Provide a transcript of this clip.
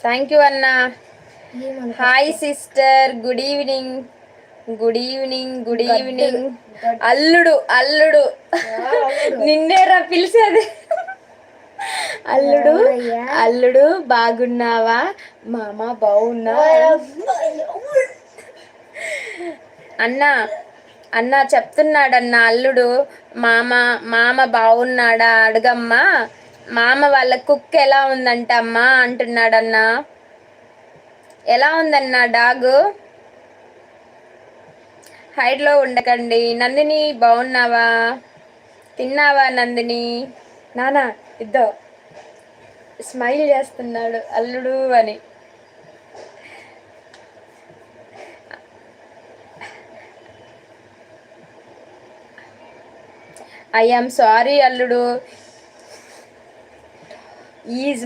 Thank you అన్నా. Hi sister, good evening. Good evening, good evening. అల్లుడు అల్లుడు నిన్నేరా పిలిచేది. అల్లుడు అల్లుడు బాగున్నావా మామ? బాగున్నా అన్నా. అన్నా చెప్తున్నాడన్నా అల్లుడు, మామ మామ బాగున్నాడా అడగమ్మా, మామ వాళ్ళ కుక్ ఎలా ఉందంట అమ్మా అంటున్నాడన్నా. ఎలా ఉందన్నా డాగు? హైడ్లో ఉండకండి. నందిని బాగున్నావా? తిన్నావా నందిని? నానా ఇద్దో స్మైల్ చేస్తున్నాడు అల్లుడు అని. ఐ యామ్ సారీ అల్లుడు, ఈజ్